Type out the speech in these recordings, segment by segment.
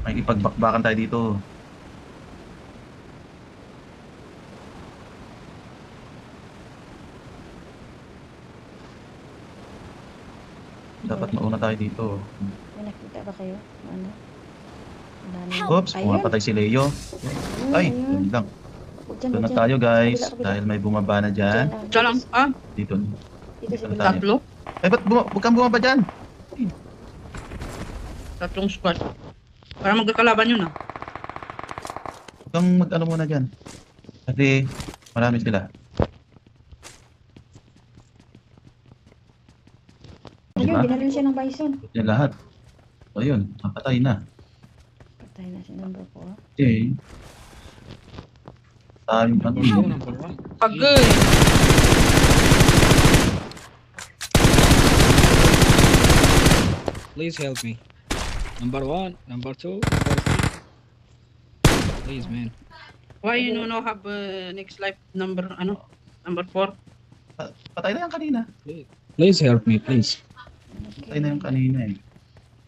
Makikipagbakbakan tayo dito. Dapat mauna tayo dito. May nakita ba kayo? Ano? Ang dami. Oops, Ayun. pumapatay si Leo. Ayun, Ay, ayun. yun lang. Huwag dyan, Doon huwag na dyan. tayo guys. Kabila, kabila. Dahil may bumaba na dyan. Dyan lang. Siya lang, Dito. Dito sa Dito baba. tayo. tatlo. Eh, ba't huwag kang bumaba dyan? Tatlong squad. Para magkakalaban yun ah. Huwag kang mag-ano muna dyan. Kasi marami sila. Ayun, Diba? binaril siya ng bison. Yan lahat. O yun, napatay na. Patay na si number 4. Okay. Tayo ano yun. Agay! Please help me. Number 1, number 2, number 3. Please, man. Why you no have next life number, number 4? Patay na yan kanina. Please help me, please. Patay na yung kanina eh.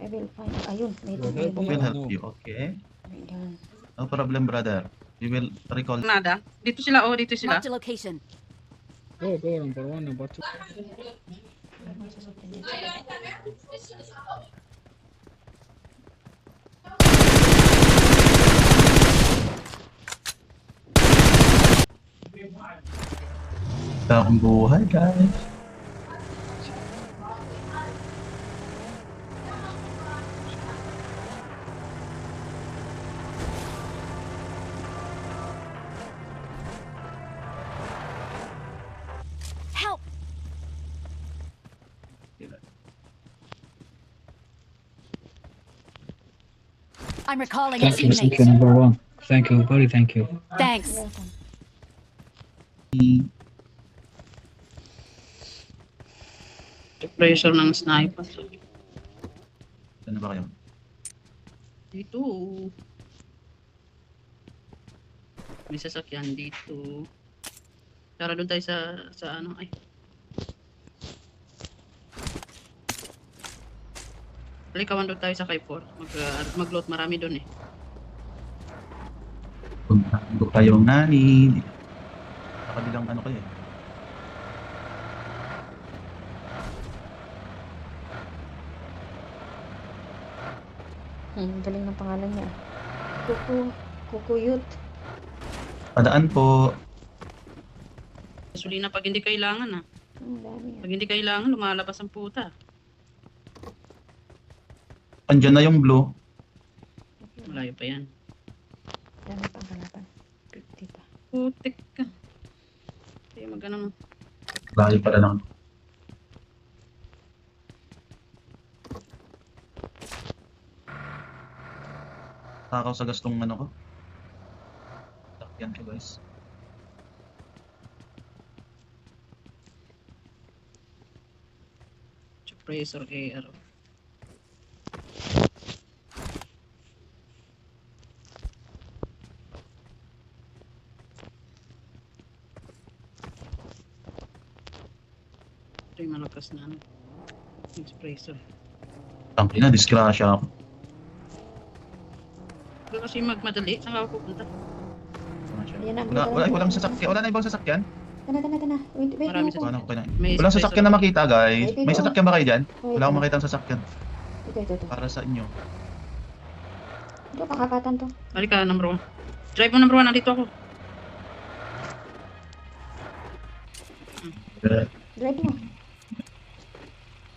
I will find. Ayun, may Well, tubig. help me. We'll Oh, help no. you, okay? Ayan. No problem, brother. We will recall. Nada. Dito sila, oh, dito sila. Marked a location. Go, number 1, number 2. Takong buhay, guys. Help! I'm recalling a Thank you, teammate. number 1. Thank you, buddy, thank you. Thanks. Welcome. Pressure ng sniper. Saan na ba kayo? Dito. May sasakyan dito. Tara doon tayo sa ano, ay. Halikawan doon tayo sa K4. Mag-load marami doon eh. Puntahan ko kayong nani. Sa kabilang ano kayo eh. Galing ng pangalan niya. Kukuyut. Padaan po. Gasolina pag hindi kailangan ah. Ang dami yan. Pag hindi kailangan, lumalabas ang puta. Andyan na yung blue. Malayo pa yan. Dami pang kalaban. 50 pa. Putik ka. Kaya mag-ano. Layo pala lang. Takaw sa gastong ano ko. Sakyan ko guys. Suppressor AR. Ito yung malakas na ano. Yung suppressor. Tangki na, disgrasya ako. Pero kasi magmadali, saan ka pupunta? Ayan na. Walang sasakyan. Wala na ibang sasakyan? Tana. Wait. Marami Ako. Paano ko kaya? May Walang sasakyan na makita guys. Wait, May sasakyan ba kayo dyan? Wait, Wala akong makita ang sasakyan. Ito. Para sa inyo. Ito, kakapatan to. Halika, number 1. Drive mo number 1, nandito ako. Drive mo.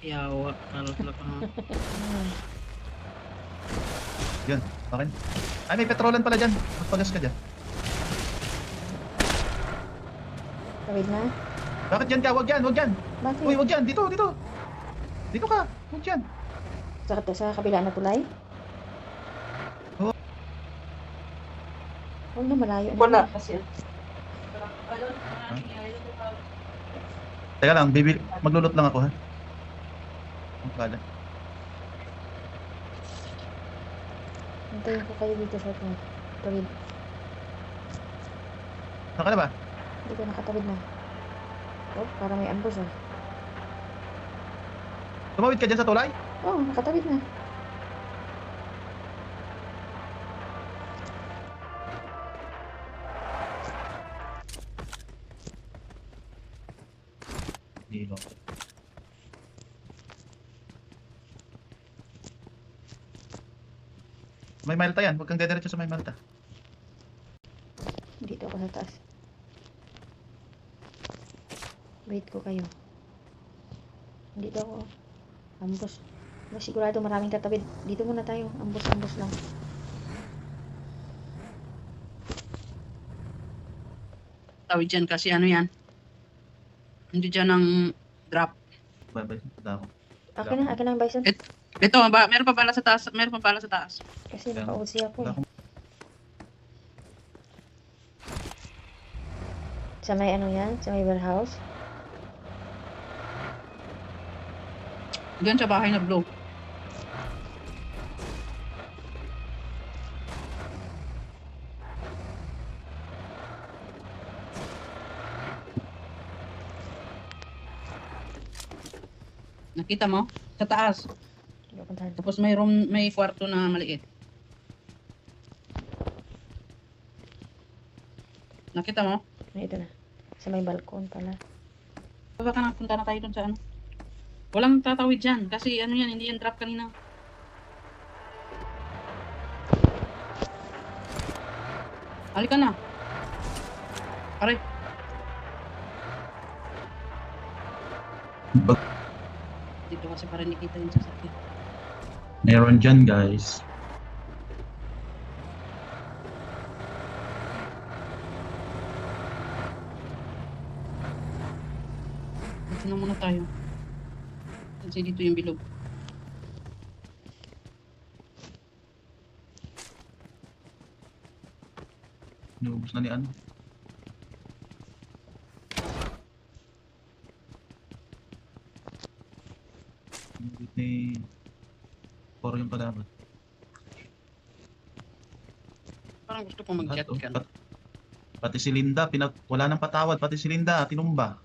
Yawa, kalala ka nga. Yun, akin. Ay, may petrolan pala dyan. Magpagas ka dyan. Tawid na. Bakit dyan ka? Huwag dyan, huwag dyan. Bakit? Uy, huwag dyan. Dito. Dito ka. Huwag dyan. Sa kabila na tulay? Oo. Huwag na malayo. Wala kasi. Teka lang, maglulot lang ako ha. Ang kala. Hintayin ko kayo dito sa tawid. Saan ka na ba? Hindi ka nakatawid na. Oh, para may ambush ah. Tumawid ka dyan sa tulay? Oh, nakatawid na. Hilo. May Malta yan. Huwag kang dediretso sa may Malta. Dito ako sa taas. Wait ko kayo. Dito ako. Ambos. Sigurado maraming tatawid. Dito muna tayo. Ambos lang. Tawid dyan kasi ano yan. Hindi dyan ang drop. Bye-bye. Punta ako. Akin na ang bison. Ito, meron pa pala sa taas. Meron pa pala sa taas. Kasi naka-OC ako Wala eh. akong- Sa may ano yan? Sa may warehouse? Diyan sa bahay na blue. Nakita mo? Sa taas. Hindi ko puntahan. Tapos may kwarto na maliit. Nakita mo? Ito na. Sa may balkon pala. Baka napunta na tayo dun sa ano. Walang tatawid dyan. Kasi ano yan, hindi yan drop kanina. Halika na. Aray. Dito kasi para nakita yung sasakyan. Meron dyan, guys. Dito na muna tayo. Kasi dito yung bilog. Inubos na ni ano. Inubos ni Poro yung kalaban. Parang gusto kong mag-shotgun. Pati si Linda, wala nang patawad. Pati si Linda, tinumba.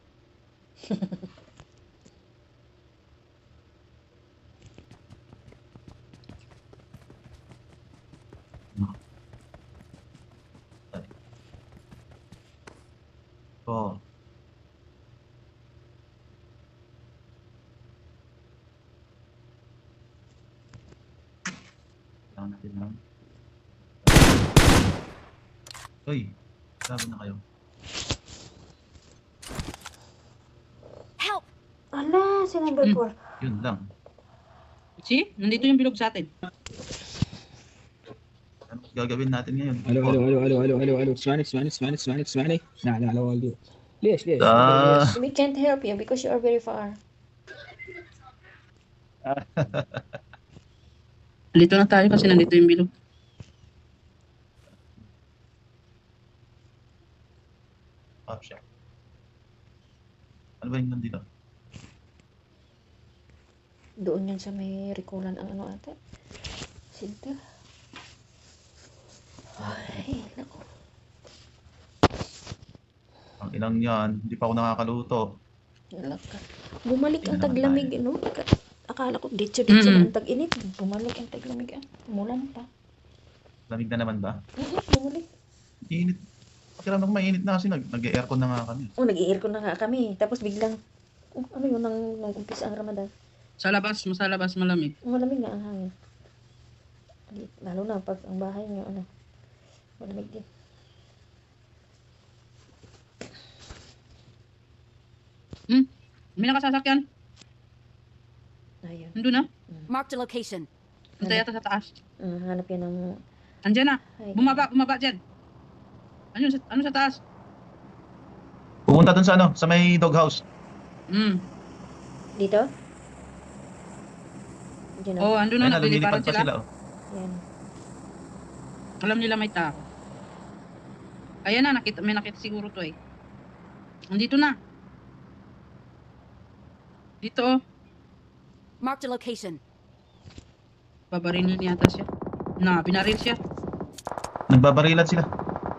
Oh. Kailangan natin lang. Uy, sabi na kayo. Help! Ala, si number 4. Yun lang. See? Nandito yung bilog sa atin. Ano gagawin natin ngayon? الو اسمعني لا لا والدي ليش Ah. We can't help you because you are very far. Dito na tayo kasi nandito yung bilog. Oh, shit. Ano ba yung nandito? Doon yan sa may rikulan ang ano ate. Sinta. Ay, naku. Ang ilang yan, hindi pa ako nakakaluto. Nalaka. Bumalik ang Hindi naman taglamig, no? Akala ko ditso na ang tag-init. Bumalik ang taglamig. Umulan pa. Lamig na naman ba? Bumalik. Init. Pakiramdam ko mainit na kasi nag-aircon na nga kami. Oh, nag-i-aircon na nga kami. Tapos biglang, ano yun, nang umpisa ang Ramadan. Sa labas malamig. Malamig na ang hangin. Lalo na pag ang bahay niyo, ano, malamig din. May nakasasakyan. Ayun. Nandun na. Marked a location. Punta yata sa taas. Hanap yan ng... Andyan na. Ay, Bumaba dyan. Ano sa taas? Pumunta dun sa ano, sa may doghouse. Dito? Diyan na. Oh, andun na. Ayun na, lumilipad Nagliliparan pa sila. sila. Oh. Yan. Alam nila may tao. Ayan na, may nakita siguro to eh. Andito na. Dito oh. Marked a location. Babarilin yata siya. Binaril siya. Nagbabarilan sila.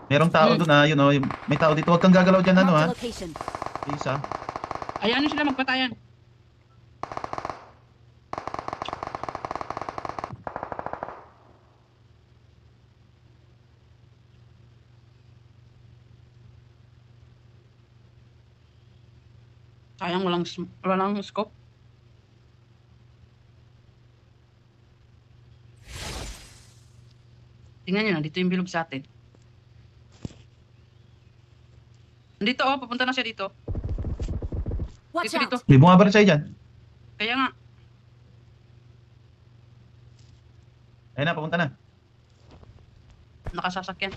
Merong tao dun yun oh. May tao dito. Huwag kang gagalaw dyan ano Marked a location. Isa. Ayan sila magpatayan. Sayang walang scope. Tingnan nyo na, dito yung bilog sa atin. Dito oh, papunta na siya dito. Watch Dito, dito. out! May bumabaril sa'yo dyan. Kaya nga, Ayun na, papunta na. nakasasakyan.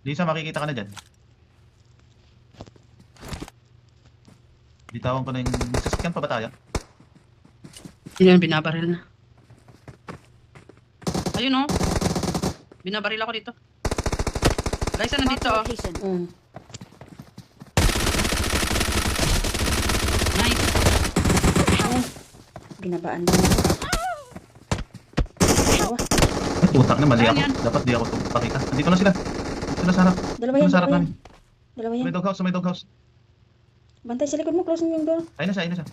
Lisa, makikita ka na dyan. Bitawan ko na yung... Sasakyan pa ba tayo? Yun, binabaril na. Ayun oh. Binabaril ako dito. Liza, Marked nandito a oh. location. Nice. Binabaan din ako. Dalawa. Ay, putak na, mali Ayan ako. yan. Dapat di ako pakita. Andito na sila. Dito sila sa harap. Dalawa Dito yan, sa harap dalawa namin. yan. Dalawa Sa yan. may doghouse, sa may doghouse. Bantay sa likod mo, close mo yung door. Ayun na siya, ayun na siya.